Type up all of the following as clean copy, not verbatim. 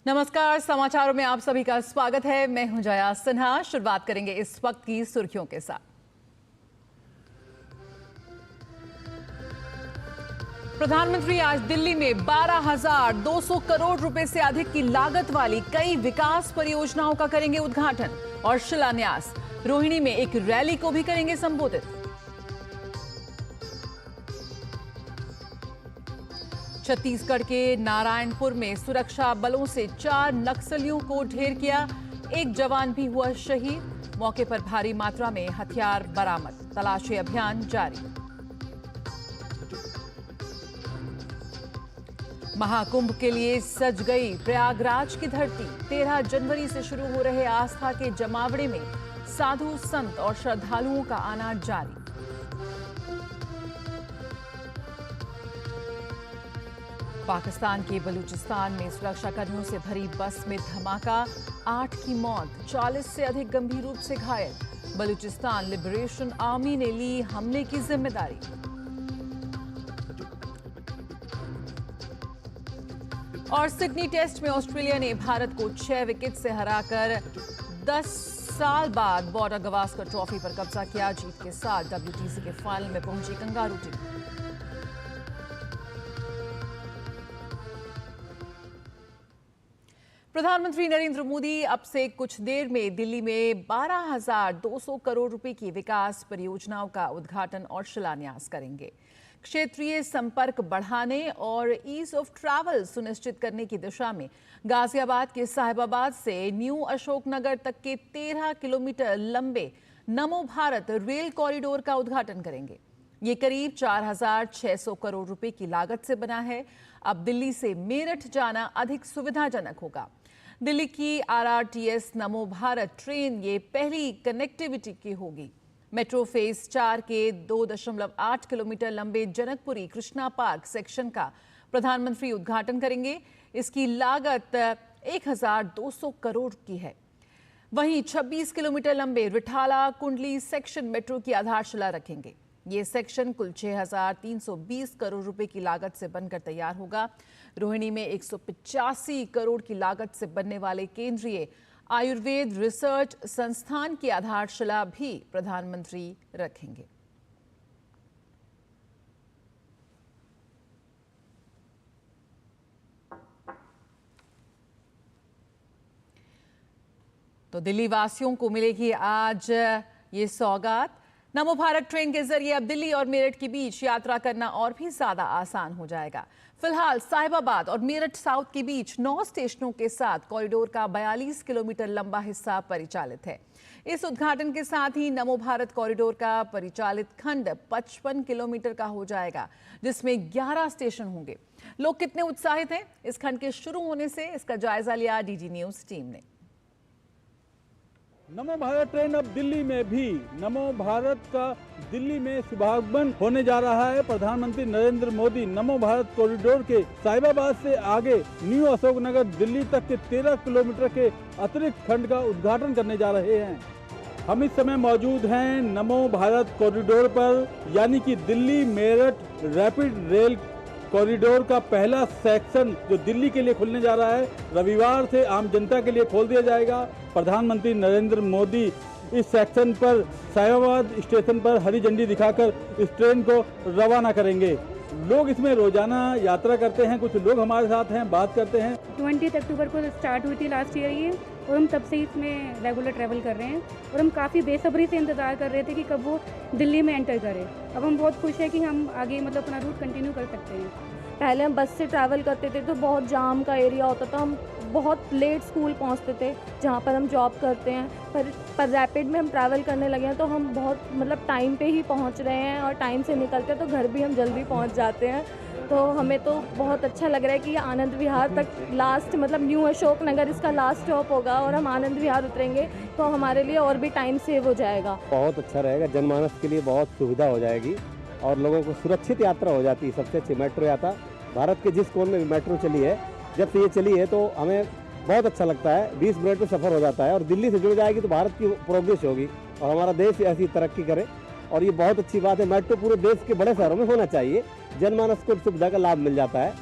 नमस्कार, समाचारों में आप सभी का स्वागत है। मैं हूं जया सिन्हा। शुरुआत करेंगे इस वक्त की सुर्खियों के साथ। प्रधानमंत्री आज दिल्ली में 12,200 करोड़ रुपए से अधिक की लागत वाली कई विकास परियोजनाओं का करेंगे उद्घाटन और शिलान्यास। रोहिणी में एक रैली को भी करेंगे संबोधित। छत्तीसगढ़ के नारायणपुर में सुरक्षा बलों से 4 नक्सलियों को ढेर किया। एक जवान भी हुआ शहीद। मौके पर भारी मात्रा में हथियार बरामद। तलाशी अभियान जारी। महाकुंभ के लिए सज गई प्रयागराज की धरती। 13 जनवरी से शुरू हो रहे आस्था के जमावड़े में साधु संत और श्रद्धालुओं का आना जारी। पाकिस्तान के बलूचिस्तान में सुरक्षाकर्मियों से भरी बस में धमाका। 8 की मौत, 40 से अधिक गंभीर रूप से घायल। बलूचिस्तान लिबरेशन आर्मी ने ली हमले की जिम्मेदारी। और सिडनी टेस्ट में ऑस्ट्रेलिया ने भारत को 6 विकेट से हराकर 10 साल बाद बॉर्डर गवास्कर ट्रॉफी पर कब्जा किया। जीत के साथ WTC के फाइनल में पहुंची कंगारू टीम। प्रधानमंत्री नरेंद्र मोदी अब से कुछ देर में दिल्ली में 12,200 करोड़ रुपए की विकास परियोजनाओं का उद्घाटन और शिलान्यास करेंगे। क्षेत्रीय संपर्क बढ़ाने और ईज ऑफ ट्रैवल सुनिश्चित करने की दिशा में गाजियाबाद के साहिबाबाद से न्यू अशोकनगर तक के 13 किलोमीटर लंबे नमो भारत रेल कॉरिडोर का उद्घाटन करेंगे। ये करीब 4,600 करोड़ रुपए की लागत से बना है। अब दिल्ली से मेरठ जाना अधिक सुविधाजनक होगा। दिल्ली की RRTS नमो भारत ट्रेन ये पहली कनेक्टिविटी की होगी। मेट्रो फेज 4 के 2.8 किलोमीटर लंबे जनकपुरी कृष्णा पार्क सेक्शन का प्रधानमंत्री उद्घाटन करेंगे। इसकी लागत 1,200 करोड़ की है। वहीं 26 किलोमीटर लंबे रिठाला कुंडली सेक्शन मेट्रो की आधारशिला रखेंगे। ये सेक्शन कुल 6,320 करोड़ रुपए की लागत से बनकर तैयार होगा। रोहिणी में 185 करोड़ की लागत से बनने वाले केंद्रीय आयुर्वेद रिसर्च संस्थान की आधारशिला भी प्रधानमंत्री रखेंगे। तो दिल्ली वासियों को मिलेगी आज ये सौगात। नमो भारत ट्रेन के जरिए अब दिल्ली और मेरठ के बीच यात्रा करना और भी ज्यादा आसान हो जाएगा। फिलहाल साहिबाबाद और मेरठ साउथ के बीच 9 स्टेशनों के साथ कॉरिडोर का 42 किलोमीटर लंबा हिस्सा परिचालित है। इस उद्घाटन के साथ ही नमो भारत कॉरिडोर का परिचालित खंड 55 किलोमीटर का हो जाएगा, जिसमें 11 स्टेशन होंगे। लोग कितने उत्साहित हैं इस खंड के शुरू होने से, इसका जायजा लिया DG न्यूज टीम ने। नमो भारत ट्रेन अब दिल्ली में भी, नमो भारत का दिल्ली में शुभारंभ होने जा रहा है। प्रधानमंत्री नरेंद्र मोदी नमो भारत कॉरिडोर के साहिबाबाद से आगे न्यू अशोकनगर दिल्ली तक के 13 किलोमीटर के अतिरिक्त खंड का उद्घाटन करने जा रहे हैं। हम इस समय मौजूद हैं नमो भारत कॉरिडोर पर, यानी कि Delhi Meerut rapid rail corridor का पहला सेक्शन जो दिल्ली के लिए खुलने जा रहा है। रविवार से आम जनता के लिए खोल दिया जाएगा। प्रधानमंत्री नरेंद्र मोदी इस सेक्शन पर साहिबाबाद स्टेशन पर हरी झंडी दिखाकर इस ट्रेन को रवाना करेंगे। लोग इसमें रोजाना यात्रा करते हैं। कुछ लोग हमारे साथ हैं, बात करते हैं। 20 अक्टूबर को स्टार्ट हुई थी लास्ट ईयर ये, और हम तब से इसमें रेगुलर ट्रैवल कर रहे हैं और हम काफ़ी बेसब्री से इंतज़ार कर रहे थे कि कब वो दिल्ली में एंटर करे। अब हम बहुत खुश हैं कि हम आगे मतलब अपना रूट कंटिन्यू कर सकते हैं। पहले हम बस से ट्रैवल करते थे तो बहुत जाम का एरिया होता था, हम बहुत लेट स्कूल पहुंचते थे जहां पर हम जॉब करते हैं। पर रैपिड में हम ट्रैवल करने लगे हैं तो हम बहुत मतलब टाइम पे ही पहुंच रहे हैं और टाइम से निकलते हैं तो घर भी हम जल्दी पहुंच जाते हैं। तो हमें तो बहुत अच्छा लग रहा है कि ये आनंद विहार तक लास्ट मतलब न्यू अशोक नगर इसका लास्ट स्टॉप होगा और हम आनंद विहार उतरेंगे तो हमारे लिए और भी टाइम सेव हो जाएगा। बहुत अच्छा रहेगा, जनमानस के लिए बहुत सुविधा हो जाएगी और लोगों को सुरक्षित यात्रा हो जाती है। सबसे अच्छी मेट्रो यात्रा भारत के जिस कोन में भी मेट्रो चली है, जब से ये चली है तो हमें बहुत अच्छा लगता है। 20 मिनट में सफ़र हो जाता है और दिल्ली से जुड़ जाएगी तो भारत की प्रोग्रेस होगी और हमारा देश ऐसी तरक्की करे और ये बहुत अच्छी बात है। मेट्रो पूरे देश के बड़े शहरों में होना चाहिए, जनमानस को सुविधा का लाभ मिल जाता है।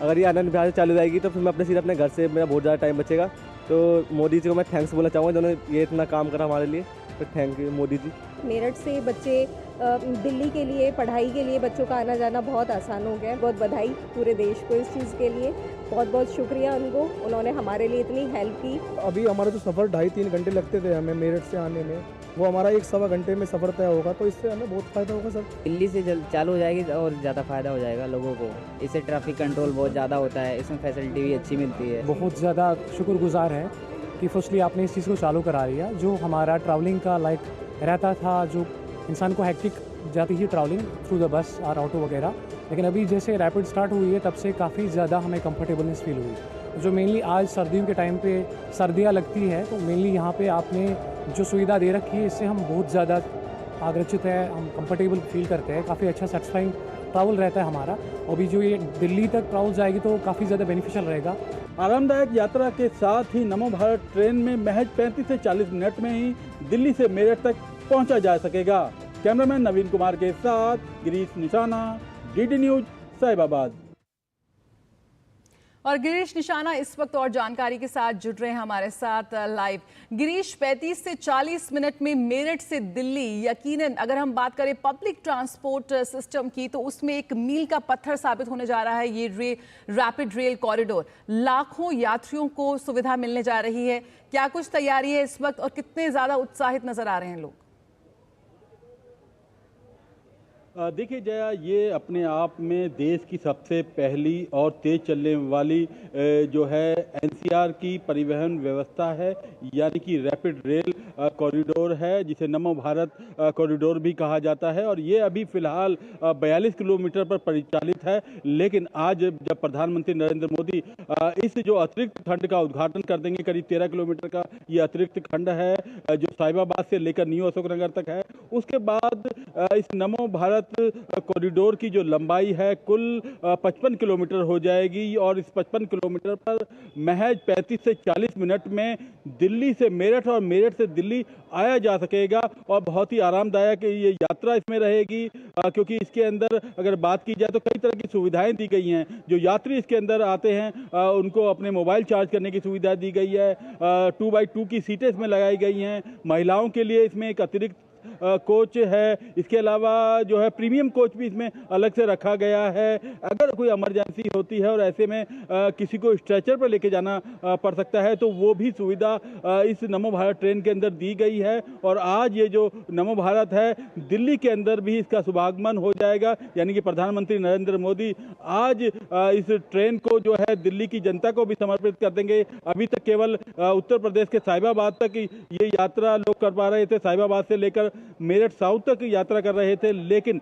अगर ये आनंद विहार से चालू रहेगी तो फिर मैं अपने सीधे अपने घर से मेरा बहुत ज़्यादा टाइम बचेगा। तो मोदी जी को मैं थैंक्स बोलना चाहूँगा जिन्होंने ये इतना काम करा हमारे लिए, तो थैंक यू मोदी जी। मेरठ से बच्चे दिल्ली के लिए पढ़ाई के लिए बच्चों का आना जाना बहुत आसान हो गया है। बहुत बधाई पूरे देश को इस चीज़ के लिए, बहुत बहुत शुक्रिया उनको, उन्होंने हमारे लिए इतनी हेल्प की। अभी हमारा जो सफ़र 2.5-3 घंटे लगते थे हमें मेरठ से आने में, वो हमारा 1-1.25 घंटे में सफ़र तय होगा, तो इससे हमें बहुत फ़ायदा होगा सर। दिल्ली से चालू हो जाएगी और ज़्यादा फ़ायदा हो जाएगा लोगों को। इससे ट्रैफिक कंट्रोल बहुत ज़्यादा होता है, इसमें फैसिलिटी भी अच्छी मिलती है। बहुत ज़्यादा शुक्रगुजार है कि फर्स्टली आपने इस चीज़ को चालू करा दिया। जो हमारा ट्रैवलिंग का रहता था, जो इंसान को हेक्टिक जाती थी ट्रैवलिंग थ्रू द बस और ऑटो वगैरह, लेकिन अभी जैसे रैपिड स्टार्ट हुई है तब से काफ़ी ज़्यादा हमें कंफर्टेबलनेस फील हुई। जो मेनली आज सर्दियों के टाइम पे सर्दियाँ लगती है, तो मेनली यहाँ पे आपने जो सुविधा दे रखी है इससे हम बहुत ज़्यादा आकर्षित है, हम कंफर्टेबल फील करते हैं। काफ़ी अच्छा सेटिस्फाइंग ट्रैवल रहता है हमारा। अभी जो ये दिल्ली तक ट्रैवल जाएगी तो काफ़ी ज़्यादा बेनिफिशियल रहेगा। आरामदायक यात्रा के साथ ही नमो भारत ट्रेन में महज 35 से 40 मिनट में ही दिल्ली से मेरठ तक पहुंचा जा सकेगा। कैमरामैन नवीन कुमार के साथ गिरीश निशाना, डीडी न्यूज, साहिबाबाद। और गिरीश निशाना इस वक्त और जानकारी के साथ जुड़ रहे हैं हमारे साथ लाइव। गिरीश, 35 से 40 मिनट में मेरठ से दिल्ली, यकीनन अगर हम बात करें पब्लिक ट्रांसपोर्ट सिस्टम की तो उसमें एक मील का पत्थर साबित होने जा रहा है ये रैपिड रेल कॉरिडोर। लाखों यात्रियों को सुविधा मिलने जा रही है। क्या कुछ तैयारी है इस वक्त और कितने ज्यादा उत्साहित नजर आ रहे हैं लोग? देखिए जया, ये अपने आप में देश की सबसे पहली और तेज चलने वाली जो है एनसीआर की परिवहन व्यवस्था है, यानी कि रैपिड रेल कॉरिडोर है, जिसे नमो भारत कॉरिडोर भी कहा जाता है। और ये अभी फिलहाल 42 किलोमीटर पर परिचालित है, लेकिन आज जब प्रधानमंत्री नरेंद्र मोदी इस जो अतिरिक्त खंड का उद्घाटन कर देंगे, करीब 13 किलोमीटर का ये अतिरिक्त खंड है जो साहिबाबाद से लेकर न्यू अशोकनगर तक है, उसके बाद इस नमो भारत कॉरिडोर की जो लंबाई है कुल 55 किलोमीटर हो जाएगी। और इस 55 किलोमीटर पर महज 35 से 40 मिनट में दिल्ली से मेरठ और मेरठ से दिल्ली आया जा सकेगा। और बहुत ही आरामदायक ये यात्रा इसमें रहेगी, क्योंकि इसके अंदर अगर बात की जाए तो कई तरह की सुविधाएं दी गई हैं। जो यात्री इसके अंदर आते हैं उनको अपने मोबाइल चार्ज करने की सुविधा दी गई है। 2x2 की सीटें इसमें लगाई गई हैं। महिलाओं के लिए इसमें एक अतिरिक्त कोच है। इसके अलावा जो है प्रीमियम कोच भी इसमें अलग से रखा गया है। अगर कोई इमरजेंसी होती है और ऐसे में किसी को स्ट्रेचर पर लेके जाना पड़ सकता है तो वो भी सुविधा इस नमो भारत ट्रेन के अंदर दी गई है। और आज ये जो नमो भारत है, दिल्ली के अंदर भी इसका शुभागमन हो जाएगा, यानी कि प्रधानमंत्री नरेंद्र मोदी आज इस ट्रेन को जो है दिल्ली की जनता को भी समर्पित कर देंगे। अभी तक केवल उत्तर प्रदेश के साहिबाबाद तक ये यात्रा लोग कर पा रहे थे, साहिबाबाद से लेकर मेरठ साउथ तक यात्रा कर रहे थे, लेकिन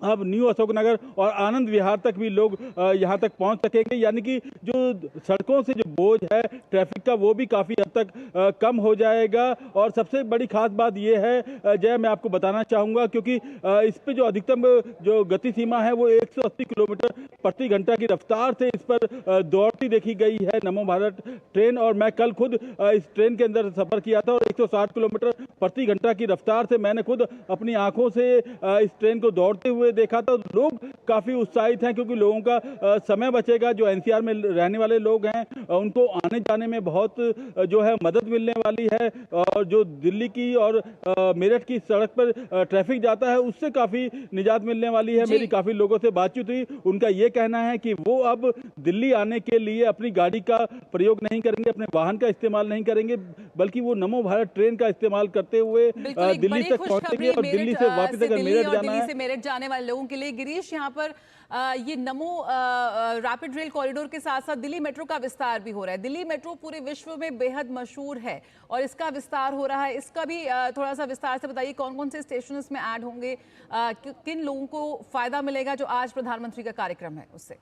अब न्यू अशोकनगर और आनंद विहार तक भी लोग यहां तक पहुंच सकेंगे। यानी कि जो सड़कों से जो बोझ है ट्रैफिक का वो भी काफ़ी हद तक कम हो जाएगा। और सबसे बड़ी खास बात ये है जय, मैं आपको बताना चाहूँगा, क्योंकि इस पे जो अधिकतम जो गति सीमा है वो 180 किलोमीटर प्रति घंटा की रफ्तार से इस पर दौड़ती देखी गई है नमो भारत ट्रेन। और मैं कल खुद इस ट्रेन के अंदर सफ़र किया था और 160 किलोमीटर प्रति घंटा की रफ्तार से मैंने खुद अपनी आंखों से इस ट्रेन को दौड़ते हुए देखा। तो लोग काफी उत्साहित हैं, क्योंकि लोगों का समय बचेगा। जो एनसीआर में रहने वाले लोग हैं उनको आने जाने में बहुत जो है मदद मिलने वाली है। और जो दिल्ली की और मेरठ की सड़क पर ट्रैफिक जाता है उससे काफी निजात मिलने वाली है। मेरी काफी लोगों से बातचीत हुई, उनका ये कहना है कि वो अब दिल्ली आने के लिए अपनी गाड़ी का प्रयोग नहीं करेंगे, अपने वाहन का इस्तेमाल नहीं करेंगे, बल्कि वो नमो भारत ट्रेन का इस्तेमाल करते हुए दिल्ली तक पहुंचेंगे। और दिल्ली से वापस अगर मेरठ जाना है, दिल्ली से मेरठ जाने वाले लोगों के लिए गिरीश, यहाँ पर ये नमो रैपिड रेल कॉरिडोर के साथ साथ दिल्ली मेट्रो का विस्तार भी हो रहा है। दिल्ली मेट्रो पूरे विश्व में बेहद मशहूर है और इसका विस्तार हो रहा है। इसका भी थोड़ा सा विस्तार से बताइए, कौन कौन से स्टेशन इसमें ऐड होंगे, किन लोगों को फायदा मिलेगा जो आज प्रधानमंत्री का कार्यक्रम है उससे।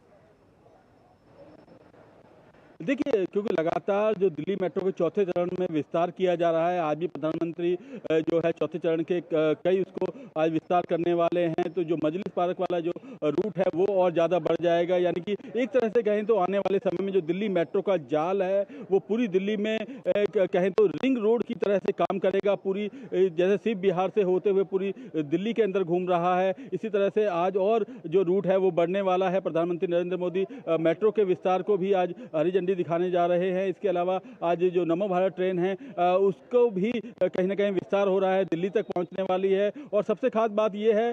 देखिए, क्योंकि लगातार जो दिल्ली मेट्रो के चौथे चरण में विस्तार किया जा रहा है, आज भी प्रधानमंत्री जो है चौथे चरण के कई उसको आज विस्तार करने वाले हैं, तो जो मजलिस पार्क वाला जो रूट है वो और ज़्यादा बढ़ जाएगा। यानी कि एक तरह से कहें तो आने वाले समय में जो दिल्ली मेट्रो का जाल है वो पूरी दिल्ली में कहें तो रिंग रोड की तरह से काम करेगा। पूरी जैसे शिव बिहार से होते हुए पूरी दिल्ली के अंदर घूम रहा है, इसी तरह से आज और जो रूट है वो बढ़ने वाला है। प्रधानमंत्री नरेंद्र मोदी मेट्रो के विस्तार को भी आज हरी झंडी दिखाने जा रहे हैं। इसके अलावा आज जो नमो भारत ट्रेन है उसको भी कहीं ना कहीं विस्तार हो रहा है, दिल्ली तक पहुंचने वाली है। और सबसे खास बात ये है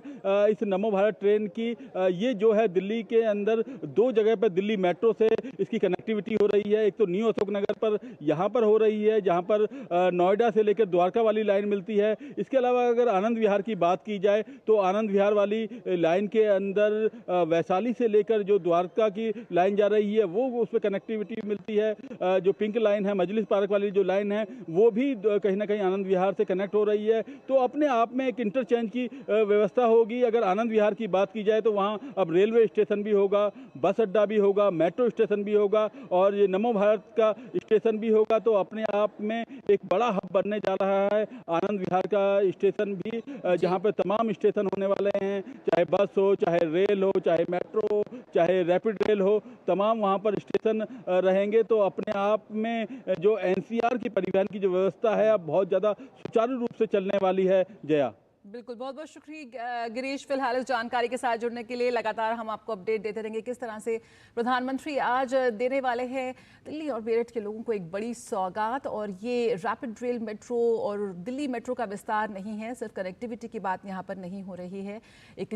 इस नमो भारत ट्रेन की ये जो है दिल्ली के अंदर दो जगह पर दिल्ली मेट्रो से इसकी कनेक्टिविटी हो रही है। एक तो न्यू अशोक नगर पर यहाँ पर हो रही है, जहाँ पर नोएडा से लेकर द्वारका वाली लाइन मिलती है। इसके अलावा अगर आनंद विहार की बात की जाए तो आनंद विहार वाली लाइन के अंदर वैशाली से लेकर जो द्वारका की लाइन जा रही है वो उस पर कनेक्टिविटी मिलती है। जो पिंक लाइन है, मजलिस पार्क वाली जो लाइन है, वो भी कहीं ना कहीं आनंद विहार से कनेक्ट हो रही है। तो अपने आप में एक इंटरचेंज की व्यवस्था होगी। अगर आनंद विहार की बात की जाए तो वहाँ अब रेलवे स्टेशन भी होगा, बस अड्डा भी होगा, मेट्रो स्टेशन भी होगा और ये नमो भारत का स्टेशन भी होगा। तो अपने आप में एक बड़ा हब बनने जा रहा है आनंद विहार का स्टेशन भी, जहाँ पे तमाम स्टेशन होने वाले हैं, चाहे बस हो, चाहे रेल हो, चाहे मेट्रो हो, चाहे रैपिड रेल हो, तमाम वहाँ पर स्टेशन रहेंगे। तो अपने आप में जो एनसीआर की परिवहन की जो व्यवस्था है अब बहुत ज़्यादा सुचारू रूप से चलने वाली है। जया, बिल्कुल, बहुत बहुत शुक्रिया गिरीश, फिलहाल इस जानकारी के साथ जुड़ने के लिए। लगातार हम आपको अपडेट देते रहेंगे किस तरह से प्रधानमंत्री आज देने वाले हैं दिल्ली और मेरठ के लोगों को एक बड़ी सौगात। और ये रैपिड रेल मेट्रो और दिल्ली मेट्रो का विस्तार नहीं है, सिर्फ कनेक्टिविटी की बात यहाँ पर नहीं हो रही है, एक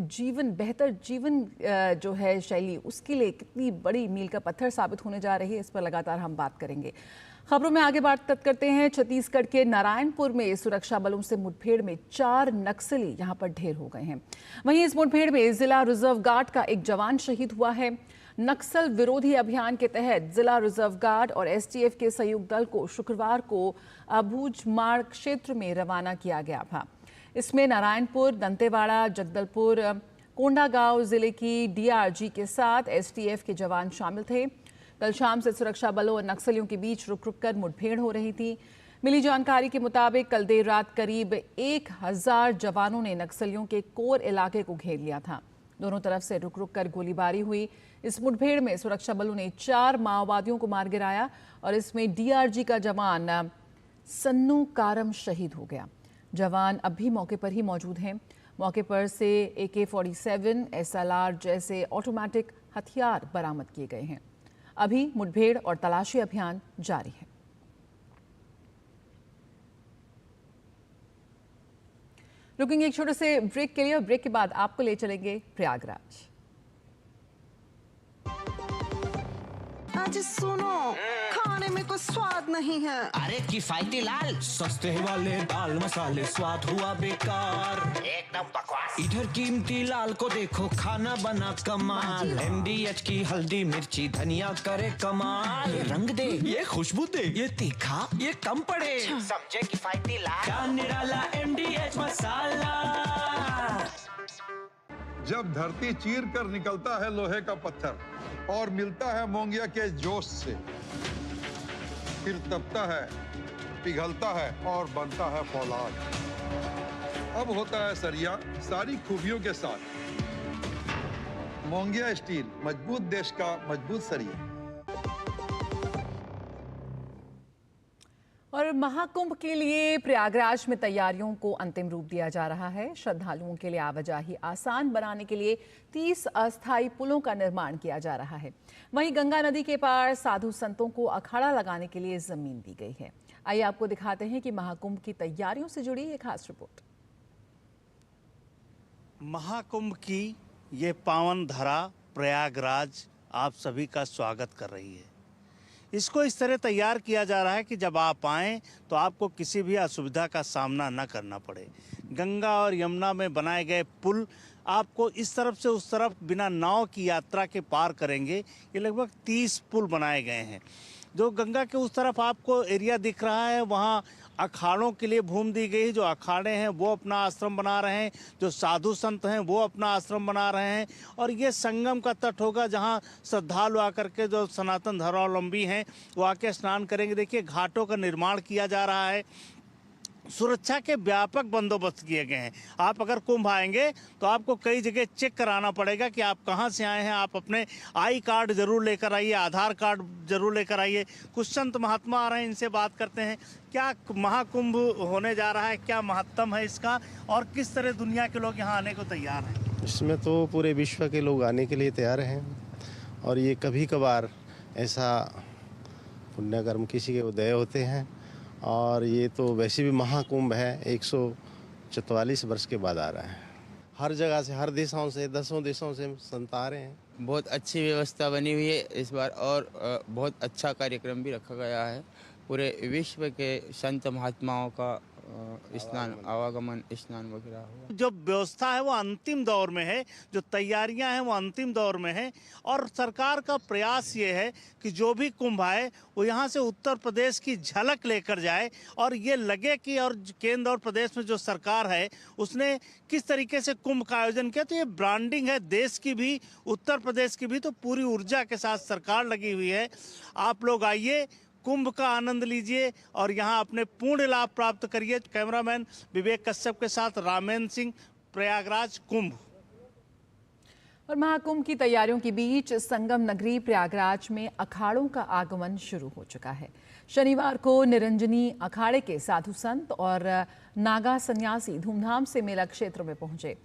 बेहतर जीवन जो है शैली, उसके लिए कितनी बड़ी मील का पत्थर साबित होने जा रही है, इस पर लगातार हम बात करेंगे। खबरों में आगे बात करते हैं। छत्तीसगढ़ के नारायणपुर में सुरक्षा बलों से मुठभेड़ में 4 नक्सली यहां पर ढेर हो गए हैं। वहीं इस मुठभेड़ में जिला रिजर्व गार्ड का एक जवान शहीद हुआ है। नक्सल विरोधी अभियान के तहत जिला रिजर्व गार्ड और एसटीएफ के संयुक्त दल को शुक्रवार को अबूझमाड़ क्षेत्र में रवाना किया गया था। इसमें नारायणपुर, दंतेवाड़ा, जगदलपुर, कोंडागांव जिले की डीआरजी के साथ एसटीएफ के जवान शामिल थे। कल शाम से सुरक्षा बलों और नक्सलियों के बीच रुक रुक कर मुठभेड़ हो रही थी। मिली जानकारी के मुताबिक कल देर रात करीब 1000 जवानों ने नक्सलियों के कोर इलाके को घेर लिया था। दोनों तरफ से रुक रुक कर गोलीबारी हुई। इस मुठभेड़ में सुरक्षा बलों ने 4 माओवादियों को मार गिराया और इसमें डीआरजी का जवान सन्नू कारम शहीद हो गया। जवान अब भी मौके पर ही मौजूद हैं। मौके पर से AK-47, SLR जैसे ऑटोमेटिक हथियार बरामद किए गए हैं। अभी मुठभेड़ और तलाशी अभियान जारी है। रुकेंगे एक छोटे से ब्रेक के लिए और ब्रेक के बाद आपको ले चलेंगे प्रयागराज। आज सुनो, खाने में कोई स्वाद नहीं है। अरे किफायती लाल सस्ते वाले दाल मसाले स्वाद हुआ बेकार, एकदम बकवास। इधर कीमती लाल को देखो खाना बना कमाल, MDH की हल्दी मिर्ची धनिया करे कमाल। ये रंग दे, ये खुशबू दे, ये तीखा, ये कम पड़े, समझे किफायती लाल। क्या निराला MDH मसाला। जब धरती चीर कर निकलता है लोहे का पत्थर और मिलता है मोंगिया के जोश से, फिर तपता है, पिघलता है और बनता है फौलाद। अब होता है सरिया सारी खूबियों के साथ। मोंगिया स्टील, मजबूत देश का मजबूत सरिया। और महाकुंभ के लिए प्रयागराज में तैयारियों को अंतिम रूप दिया जा रहा है। श्रद्धालुओं के लिए आवाजाही आसान बनाने के लिए 30 अस्थायी पुलों का निर्माण किया जा रहा है। वहीं गंगा नदी के पार साधु संतों को अखाड़ा लगाने के लिए जमीन दी गई है। आइए आपको दिखाते हैं कि महाकुंभ की तैयारियों से जुड़ी एक खास रिपोर्ट। महाकुंभ की ये पावन धरा प्रयागराज आप सभी का स्वागत कर रही है। इसको इस तरह तैयार किया जा रहा है कि जब आप आएँ तो आपको किसी भी असुविधा का सामना न करना पड़े। गंगा और यमुना में बनाए गए पुल आपको इस तरफ से उस तरफ बिना नाव की यात्रा के पार करेंगे। ये लगभग 30 पुल बनाए गए हैं। जो गंगा के उस तरफ आपको एरिया दिख रहा है वहाँ अखाड़ों के लिए भूमि दी गई। जो अखाड़े हैं वो अपना आश्रम बना रहे हैं, जो साधु संत हैं वो अपना आश्रम बना रहे हैं, और ये संगम का तट होगा जहाँ श्रद्धालु आकर के जो सनातन धर्मावलंबी हैं वो आके स्नान करेंगे। देखिए घाटों का निर्माण किया जा रहा है, सुरक्षा के व्यापक बंदोबस्त किए गए हैं। आप अगर कुंभ आएंगे तो आपको कई जगह चेक कराना पड़ेगा कि आप कहां से आए हैं। आप अपने आई कार्ड जरूर लेकर आइए, आधार कार्ड जरूर लेकर आइए। कुछ संत महात्मा आ रहे हैं, इनसे बात करते हैं। क्या महाकुंभ होने जा रहा है, क्या महत्तम है इसका, और किस तरह दुनिया के लोग यहाँ आने को तैयार हैं? इसमें तो पूरे विश्व के लोग आने के लिए तैयार हैं, और ये कभी कभार ऐसा पुण्यकर्म किसी के उदय होते हैं, और ये तो वैसे भी महाकुंभ है 144 वर्ष के बाद आ रहा है। हर जगह से, हर देशों से, 10 देशों से संत आ रहे हैं। बहुत अच्छी व्यवस्था बनी हुई है इस बार, और बहुत अच्छा कार्यक्रम भी रखा गया है। पूरे विश्व के संत महात्माओं का स्नान, आवागमन, स्नान वगैरह हुआ। जो व्यवस्था है वो अंतिम दौर में है, जो तैयारियां हैं वो अंतिम दौर में है, और सरकार का प्रयास ये है कि जो भी कुंभ आए वो यहाँ से उत्तर प्रदेश की झलक लेकर जाए, और ये लगे कि और केंद्र और प्रदेश में जो सरकार है उसने किस तरीके से कुंभ का आयोजन किया। तो ये ब्रांडिंग है देश की भी, उत्तर प्रदेश की भी, तो पूरी ऊर्जा के साथ सरकार लगी हुई है। आप लोग आइए, कुंभ का आनंद लीजिए और यहाँ अपने पूर्ण लाभ प्राप्त करिए। कैमरामैन विवेक कश्यप के साथ रामेंद्र सिंह, प्रयागराज कुंभ। और महाकुंभ की तैयारियों के बीच संगम नगरी प्रयागराज में अखाड़ों का आगमन शुरू हो चुका है। शनिवार को निरंजनी अखाड़े के साधु संत और नागा सन्यासी धूमधाम से मेला क्षेत्र में पहुंचे।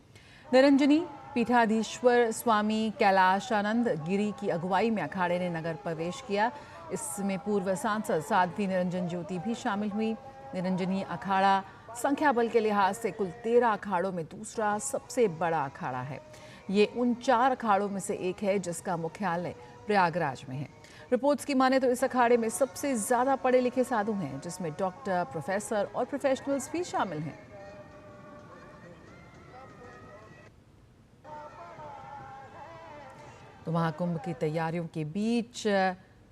निरंजनी पीठाधीश्वर स्वामी कैलाशानंद गिरी की अगुवाई में अखाड़े ने नगर प्रवेश किया। इसमें पूर्व सांसद साध्वी निरंजन ज्योति भी शामिल हुई। निरंजनी अखाड़ा संख्या बल के लिहाज से कुल 13 अखाड़ों में दूसरा सबसे बड़ा अखाड़ा है। ये उन 4 अखाड़ों में से एक है जिसका मुख्यालय प्रयागराज में है। रिपोर्ट्स की माने तो इस अखाड़े में सबसे ज्यादा पढ़े लिखे साधु हैं, जिसमें डॉक्टर, प्रोफेसर और प्रोफेशनल्स भी शामिल हैं। तो महाकुंभ की तैयारियों के बीच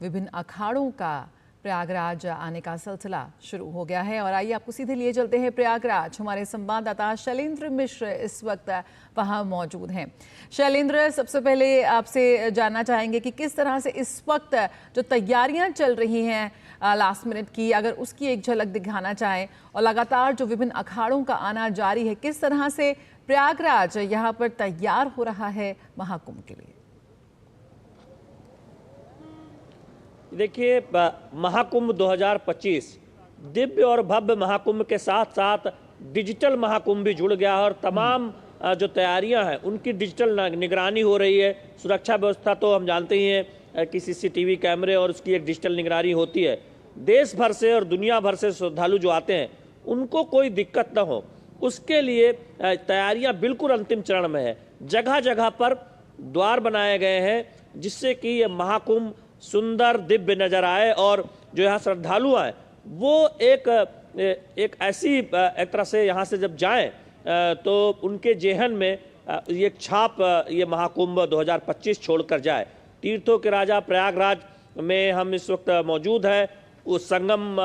विभिन्न अखाड़ों का प्रयागराज आने का सिलसिला शुरू हो गया है। और आइए आपको सीधे लिए चलते हैं प्रयागराज। हमारे संवाददाता शैलेंद्र मिश्र इस वक्त वहां मौजूद हैं। शैलेंद्र, सबसे पहले आपसे जानना चाहेंगे कि किस तरह से इस वक्त जो तैयारियां चल रही हैं लास्ट मिनट की, अगर उसकी एक झलक दिखाना चाहें, और लगातार जो विभिन्न अखाड़ों का आना जारी है, किस तरह से प्रयागराज यहाँ पर तैयार हो रहा है महाकुंभ के लिए? देखिए, महाकुंभ 2025 दिव्य और भव्य महाकुंभ के साथ साथ डिजिटल महाकुंभ भी जुड़ गया है, और तमाम जो तैयारियां हैं उनकी डिजिटल निगरानी हो रही है। सुरक्षा व्यवस्था तो हम जानते ही हैं कि CCTV कैमरे और उसकी एक डिजिटल निगरानी होती है। देश भर से और दुनिया भर से श्रद्धालु जो आते हैं उनको कोई दिक्कत न हो, उसके लिए तैयारियां बिल्कुल अंतिम चरण में है। जगह जगह पर द्वार बनाए गए हैं जिससे कि ये महाकुंभ सुंदर दिव्य नजर आए, और जो यहाँ श्रद्धालु आए वो एक ऐसी एक तरह से यहाँ से जब जाएं तो उनके जेहन में ये छाप ये महाकुंभ 2025 छोड़कर जाए। तीर्थों के राजा प्रयागराज में हम इस वक्त मौजूद हैं, उस संगम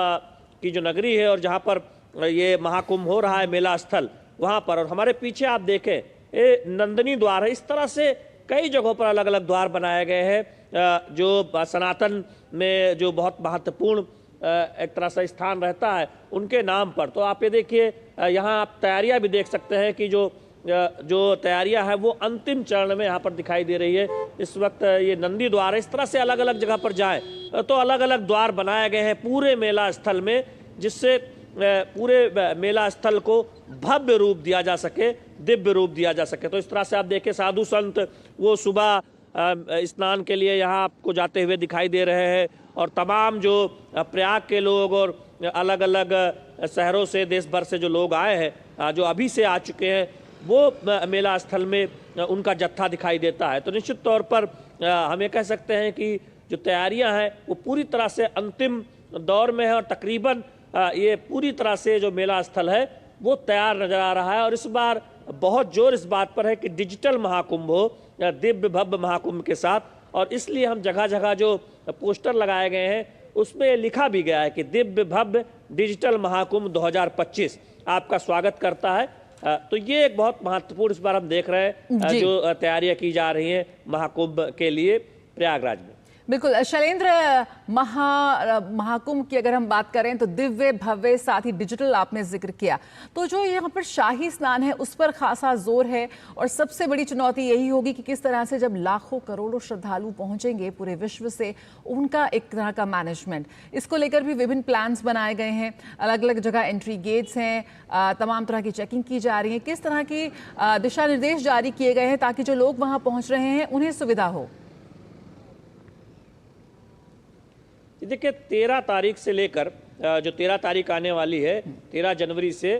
की जो नगरी है और जहाँ पर ये महाकुंभ हो रहा है, मेला स्थल वहाँ पर। और हमारे पीछे आप देखें ये नंदनी द्वार है। इस तरह से कई जगहों पर अलग अलग द्वार बनाए गए हैं जो सनातन में जो बहुत महत्वपूर्ण एक तरह से स्थान रहता है उनके नाम पर। तो आप ये देखिए, यहाँ आप तैयारियां भी देख सकते हैं कि जो तैयारियां हैं वो अंतिम चरण में यहाँ पर दिखाई दे रही है। इस वक्त ये नंदी द्वार है। इस तरह से अलग अलग जगह पर जाएं तो अलग अलग द्वार बनाए गए हैं पूरे मेला स्थल में, जिससे पूरे मेला स्थल को भव्य रूप दिया जा सके, दिव्य रूप दिया जा सके। तो इस तरह से आप देखें साधु संत वो सुबह स्नान के लिए यहाँ आपको जाते हुए दिखाई दे रहे हैं, और तमाम जो प्रयाग के लोग और अलग अलग शहरों से, देश भर से जो लोग आए हैं, जो अभी से आ चुके हैं, वो मेला स्थल में उनका जत्था दिखाई देता है। तो निश्चित तौर पर हम ये कह सकते हैं कि जो तैयारियां हैं वो पूरी तरह से अंतिम दौर में है, और तकरीबन ये पूरी तरह से जो मेला स्थल है वो तैयार नजर आ रहा है। और इस बार बहुत जोर इस बात पर है कि डिजिटल महाकुंभ हो, दिव्य भव्य महाकुंभ के साथ, और इसलिए हम जगह जगह जो पोस्टर लगाए गए हैं उसमें लिखा भी गया है कि दिव्य भव्य डिजिटल महाकुंभ 2025 आपका स्वागत करता है। तो ये एक बहुत महत्वपूर्ण इस बार हम देख रहे हैं जो तैयारियां की जा रही हैं महाकुंभ के लिए प्रयागराज में। बिल्कुल शैलेंद्र, महाकुंभ की अगर हम बात करें तो दिव्य भव्य साथ ही डिजिटल आपने जिक्र किया, तो जो यहाँ पर शाही स्नान है उस पर खासा जोर है और सबसे बड़ी चुनौती यही होगी कि किस तरह से जब लाखों करोड़ों श्रद्धालु पहुंचेंगे पूरे विश्व से, उनका एक तरह का मैनेजमेंट, इसको लेकर भी विभिन्न प्लान्स बनाए गए हैं। अलग अलग जगह एंट्री गेट्स हैं, तमाम तरह की चेकिंग की जा रही है। किस तरह की दिशा निर्देश जारी किए गए हैं ताकि जो लोग वहाँ पहुँच रहे हैं उन्हें सुविधा हो? देखिए 13 तारीख से लेकर जो 13 तारीख आने वाली है, 13 जनवरी से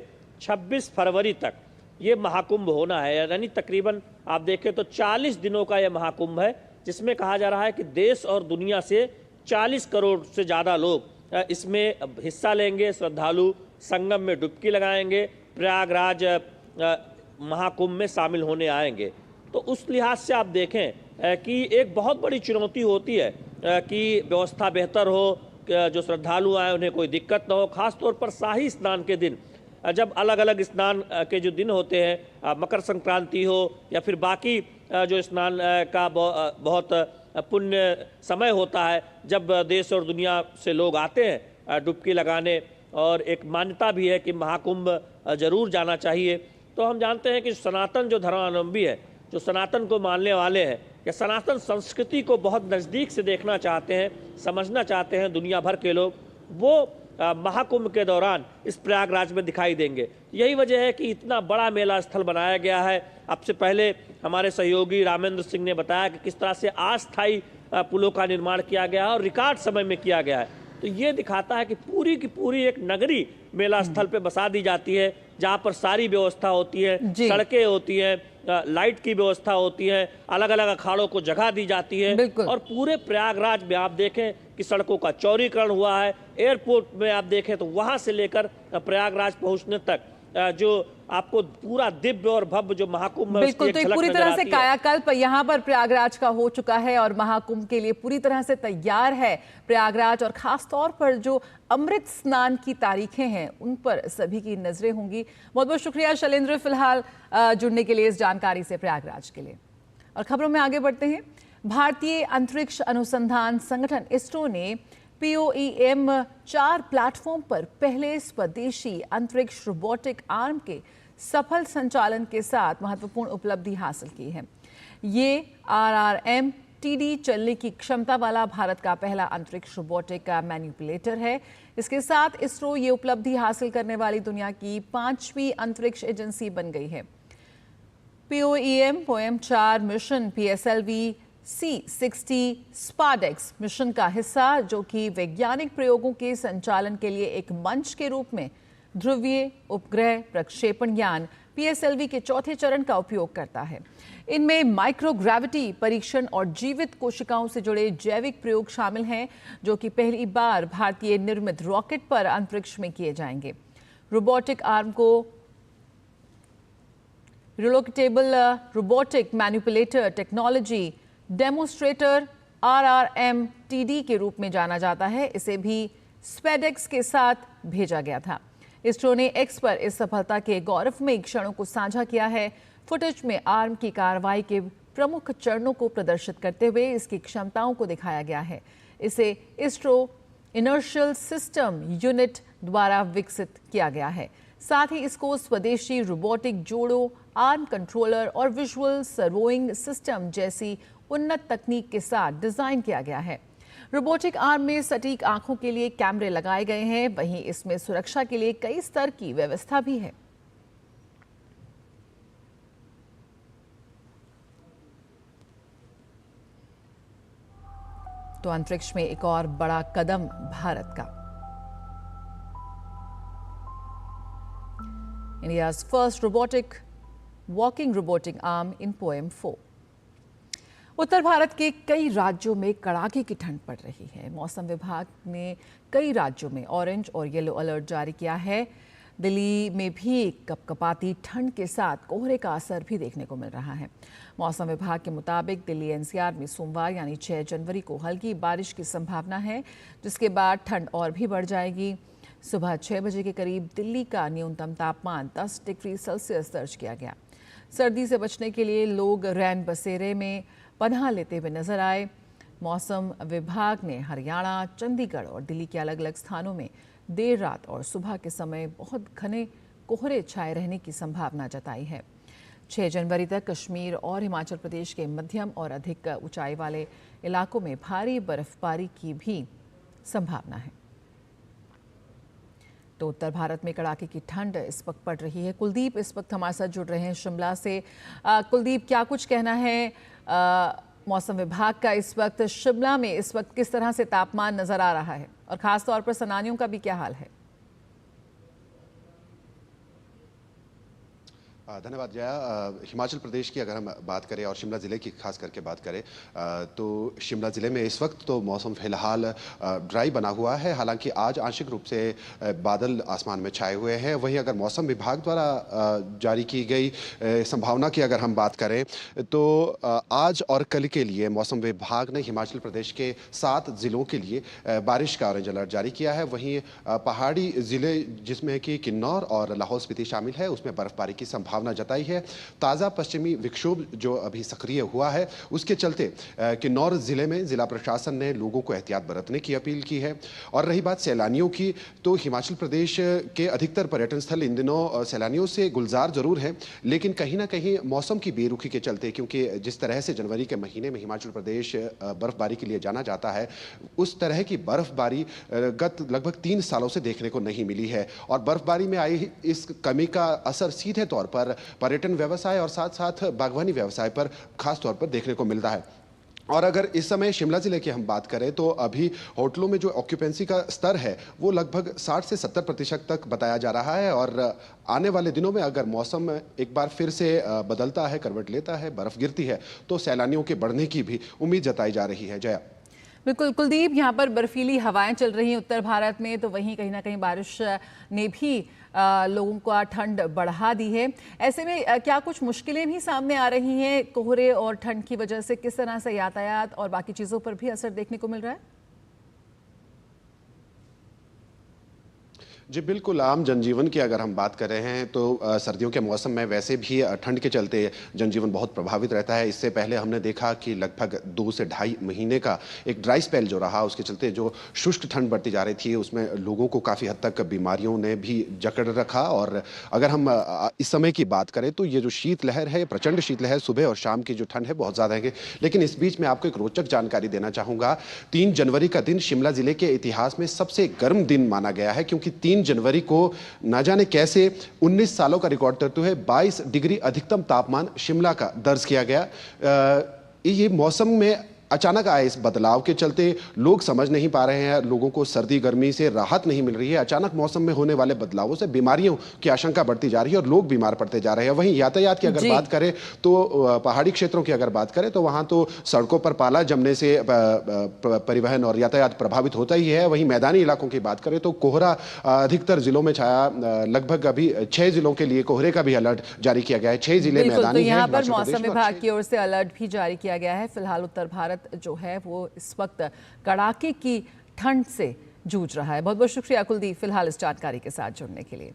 26 फरवरी तक ये महाकुंभ होना है। यानी तकरीबन आप देखें तो 40 दिनों का यह महाकुंभ है, जिसमें कहा जा रहा है कि देश और दुनिया से 40 करोड़ से ज़्यादा लोग इसमें हिस्सा लेंगे। श्रद्धालु संगम में डुबकी लगाएंगे, प्रयागराज महाकुंभ में शामिल होने आएंगे। तो उस लिहाज से आप देखें कि एक बहुत बड़ी चुनौती होती है कि व्यवस्था बेहतर हो, जो श्रद्धालु आए उन्हें कोई दिक्कत ना हो। खासतौर पर शाही स्नान के दिन, जब अलग अलग स्नान के जो दिन होते हैं, मकर संक्रांति हो या फिर बाकी जो स्नान का बहुत पुण्य समय होता है, जब देश और दुनिया से लोग आते हैं डुबकी लगाने, और एक मान्यता भी है कि महाकुंभ जरूर जाना चाहिए। तो हम जानते हैं कि सनातन जो धर्मावलंबी है, जो सनातन को मानने वाले हैं, या सनातन संस्कृति को बहुत नज़दीक से देखना चाहते हैं, समझना चाहते हैं दुनिया भर के लोग, वो महाकुंभ के दौरान इस प्रयागराज में दिखाई देंगे। यही वजह है कि इतना बड़ा मेला स्थल बनाया गया है। अब से पहले हमारे सहयोगी रामेंद्र सिंह ने बताया कि किस तरह से अस्थायी पुलों का निर्माण किया गया है और रिकॉर्ड समय में किया गया है। तो ये दिखाता है कि पूरी की पूरी एक नगरी मेला स्थल पे बसा दी जाती है, जहाँ पर सारी व्यवस्था होती है, सड़कें होती हैं, लाइट की व्यवस्था होती है, अलग अलग अखाड़ों को जगह दी जाती है। और पूरे प्रयागराज में आप देखें कि सड़कों का चौड़ीकरण हुआ है। एयरपोर्ट में आप देखें तो वहां से लेकर प्रयागराज पहुंचने तक जो आपको पूरा दिव्य और भव्य जो महाकुंभ है, बिल्कुल, तो पूरी तरह से कायाकल्प यहाँ पर प्रयागराज का हो चुका है और महाकुंभ के लिए पूरी तरह से तैयार है प्रयागराज। और खास तौर पर जो अमृत स्नान की तारीखें हैं उन पर सभी की नजरें होंगी। बहुत बहुत शुक्रिया शैलेंद्र फिलहाल जुड़ने के लिए इस जानकारी से प्रयागराज के लिए। और खबरों में आगे बढ़ते हैं। भारतीय अंतरिक्ष अनुसंधान संगठन इसरो ने POEM 4 प्लेटफॉर्म पर पहले स्वदेशी अंतरिक्ष रोबोटिक आर्म के सफल संचालन के साथ महत्वपूर्ण उपलब्धि हासिल की है। ये RRM-TD चलने की क्षमता वाला भारत का पहला अंतरिक्ष रोबोटिक मैनिपुलेटर है। इसके साथ इसरो ये उपलब्धि हासिल करने वाली दुनिया की 5वीं अंतरिक्ष एजेंसी बन गई है। POEM 4 mission PSLV C-60 SpaDeX mission का हिस्सा, जो कि वैज्ञानिक प्रयोगों के संचालन के लिए एक मंच के रूप में ध्रुवीय उपग्रह प्रक्षेपण यान PSLV के चौथे चरण का उपयोग करता है। इनमें माइक्रोग्रेविटी परीक्षण और जीवित कोशिकाओं से जुड़े जैविक प्रयोग शामिल हैं, जो कि पहली बार भारतीय निर्मित रॉकेट पर अंतरिक्ष में किए जाएंगे। रोबोटिक आर्म को relocatable robotic manipulator technology demonstrator RRM-TD के रूप में जाना जाता है। इसे भी स्पेडेक्स के साथ भेजा गया था। इसरो ने एक्स पर इस सफलता के गौरवमयी क्षणों को साझा किया है। फुटेज में आर्म की कार्रवाई के प्रमुख चरणों को प्रदर्शित करते हुए इसकी क्षमताओं को दिखाया गया है। इसे इसरो इनर्शियल सिस्टम यूनिट द्वारा विकसित किया गया है। साथ ही इसको स्वदेशी रोबोटिक जोड़ों, आर्म कंट्रोलर और विजुअल सर्वोइंग सिस्टम जैसी उन्नत तकनीक के साथ डिजाइन किया गया है। रोबोटिक आर्म में सटीक आंखों के लिए कैमरे लगाए गए हैं, वहीं इसमें सुरक्षा के लिए कई स्तर की व्यवस्था भी है। तो अंतरिक्ष में एक और बड़ा कदम भारत का। India's first robotic walking robotic arm in POEM 4। उत्तर भारत के कई राज्यों में कड़ाके की ठंड पड़ रही है। मौसम विभाग ने कई राज्यों में ऑरेंज और येलो अलर्ट जारी किया है। दिल्ली में भी कपकपाती ठंड के साथ कोहरे का असर भी देखने को मिल रहा है। मौसम विभाग के मुताबिक दिल्ली एनसीआर में सोमवार यानी 6 जनवरी को हल्की बारिश की संभावना है, जिसके बाद ठंड और भी बढ़ जाएगी। सुबह 6 बजे के करीब दिल्ली का न्यूनतम तापमान 10 डिग्री सेल्सियस दर्ज किया गया। सर्दी से बचने के लिए लोग रैन बसेरे में पनाह लेते हुए नजर आए। मौसम विभाग ने हरियाणा, चंडीगढ़ और दिल्ली के अलग अलग स्थानों में देर रात और सुबह के समय बहुत घने कोहरे छाए रहने की संभावना जताई है। 6 जनवरी तक कश्मीर और हिमाचल प्रदेश के मध्यम और अधिक ऊंचाई वाले इलाकों में भारी बर्फबारी की भी संभावना है। तो उत्तर भारत में कड़ाके की ठंड इस वक्त पड़ रही है। कुलदीप इस वक्त हमारे साथ जुड़ रहे हैं शिमला से। कुलदीप, क्या कुछ कहना है मौसम विभाग का इस वक्त? शिमला में इस वक्त किस तरह से तापमान नजर आ रहा है और खास तौर पर सैलानियों का भी क्या हाल है? धन्यवाद जया। हिमाचल प्रदेश की अगर हम बात करें और शिमला ज़िले की खास करके बात करें तो शिमला ज़िले में इस वक्त तो मौसम फ़िलहाल ड्राई बना हुआ है। हालांकि आज आंशिक रूप से बादल आसमान में छाए हुए हैं। वहीं अगर मौसम विभाग द्वारा जारी की गई संभावना की अगर हम बात करें तो आज और कल के लिए मौसम विभाग ने हिमाचल प्रदेश के 7 ज़िलों के लिए बारिश का ऑरेंज अलर्ट जारी किया है। वहीं पहाड़ी ज़िले जिसमें कि किन्नौर और लाहौल स्पीति शामिल है, उसमें बर्फबारी की संभावना जताई है। ताज़ा पश्चिमी विक्षोभ जो अभी सक्रिय हुआ है, उसके चलते किन्नौर जिले में जिला प्रशासन ने लोगों को एहतियात बरतने की अपील की है। और रही बात सैलानियों की, तो हिमाचल प्रदेश के अधिकतर पर्यटन स्थल इन दिनों सैलानियों से गुलजार जरूर हैं, लेकिन कहीं ना कहीं मौसम की बेरुखी के चलते, क्योंकि जिस तरह से जनवरी के महीने में हिमाचल प्रदेश बर्फबारी के लिए जाना जाता है, उस तरह की बर्फबारी गत लगभग 3 सालों से देखने को नहीं मिली है। और बर्फबारी में आई इस कमी का असर सीधे तौर पर पर्यटन व्यवसाय और साथ साथ बागवानी व्यवसाय पर खास तौर पर देखने को मिलता है। और अगर इस समय शिमला जिले की हम बात करें तो अभी होटलों में जो ऑक्यूपेंसी का स्तर है वो लगभग 60 से 70% तक बताया जा रहा है। और आने वाले दिनों में अगर मौसम एक बार फिर से बदलता है, करवट लेता है, बर्फ गिरती है, तो सैलानियों के बढ़ने की भी उम्मीद जताई जा रही है। जया। बिल्कुल कुलदीप, यहाँ पर बर्फीली हवाएं चल रही हैं उत्तर भारत में, तो वहीं कहीं ना कहीं बारिश ने भी लोगों का ठंड बढ़ा दी है। ऐसे में क्या कुछ मुश्किलें भी सामने आ रही हैं कोहरे और ठंड की वजह से? किस तरह से यातायात और बाकी चीज़ों पर भी असर देखने को मिल रहा है? जी बिल्कुल, आम जनजीवन की अगर हम बात कर रहे हैं तो सर्दियों के मौसम में वैसे भी ठंड के चलते जनजीवन बहुत प्रभावित रहता है। इससे पहले हमने देखा कि लगभग 2 से ढाई महीने का एक ड्राई स्पेल जो रहा, उसके चलते जो शुष्क ठंड बढ़ती जा रही थी, उसमें लोगों को काफ़ी हद तक बीमारियों ने भी जकड़ रखा। और अगर हम इस समय की बात करें तो ये जो शीतलहर है, प्रचंड शीतलहर, सुबह और शाम की जो ठंड है बहुत ज़्यादा है। लेकिन इस बीच में आपको एक रोचक जानकारी देना चाहूँगा। 3 जनवरी का दिन शिमला ज़िले के इतिहास में सबसे गर्म दिन माना गया है, क्योंकि 3 जनवरी को ना जाने कैसे 19 सालों का रिकॉर्ड तोड़ते हुए 22 डिग्री अधिकतम तापमान शिमला का दर्ज किया गया। ये मौसम में अचानक आए इस बदलाव के चलते लोग समझ नहीं पा रहे हैं, लोगों को सर्दी गर्मी से राहत नहीं मिल रही है। अचानक मौसम में होने वाले बदलावों से बीमारियों की आशंका बढ़ती जा रही है और लोग बीमार पड़ते जा रहे हैं। वहीं यातायात की अगर बात करें तो पहाड़ी क्षेत्रों की अगर बात करें तो वहां तो सड़कों पर पाला जमने से परिवहन और यातायात प्रभावित होता ही है। वहीं मैदानी इलाकों की बात करें तो कोहरा अधिकतर जिलों में छाया। लगभग अभी 6 जिलों के लिए कोहरे का भी अलर्ट जारी किया गया है। 6 जिले मैदानी हैं। यहाँ पर मौसम विभाग की ओर से अलर्ट भी जारी किया गया है। फिलहाल उत्तर भारत जो है वो इस वक्त कड़ाके की ठंड से जूझ रहा है। बहुत बहुत शुक्रिया कुलदीप फिलहाल इस जानकारी के साथ जुड़ने के लिए।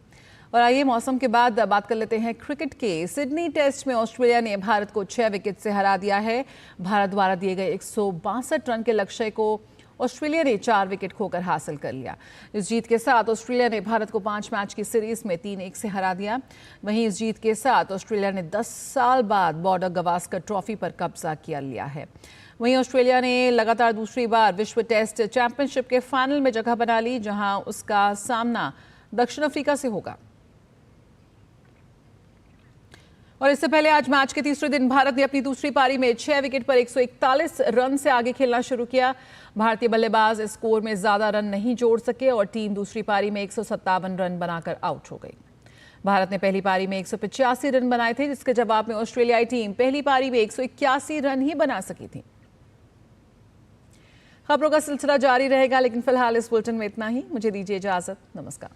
और आइए मौसम के बाद बात कर लेते हैं क्रिकेट के। सिडनी टेस्ट में ऑस्ट्रेलिया ने भारत को 6 विकेट से हरा दिया है। भारत द्वारा दिए गए 162 रन के लक्ष्य को ऑस्ट्रेलिया ने 4 विकेट खोकर हासिल कर लिया। इस जीत के साथ ऑस्ट्रेलिया ने भारत को 5 मैच की सीरीज में 3-1 से हरा दिया। वहीं इस जीत के साथ ऑस्ट्रेलिया ने 10 साल बाद बॉर्डर गवास्कर ट्रॉफी पर कब्जा किया लिया है। वहीं ऑस्ट्रेलिया ने लगातार दूसरी बार विश्व टेस्ट चैंपियनशिप के फाइनल में जगह बना ली, जहां उसका सामना दक्षिण अफ्रीका से होगा। और इससे पहले आज मैच के तीसरे दिन भारत ने अपनी दूसरी पारी में 6 विकेट पर 141 रन से आगे खेलना शुरू किया। भारतीय बल्लेबाज इस स्कोर में ज्यादा रन नहीं जोड़ सके और टीम दूसरी पारी में 157 रन बनाकर आउट हो गई। भारत ने पहली पारी में 185 रन बनाए थे, जिसके जवाब में ऑस्ट्रेलियाई टीम पहली पारी में 181 रन ही बना सकी थी। खबरों का सिलसिला जारी रहेगा, लेकिन फिलहाल इस बुलेटिन में इतना ही। मुझे दीजिए इजाजत। नमस्कार।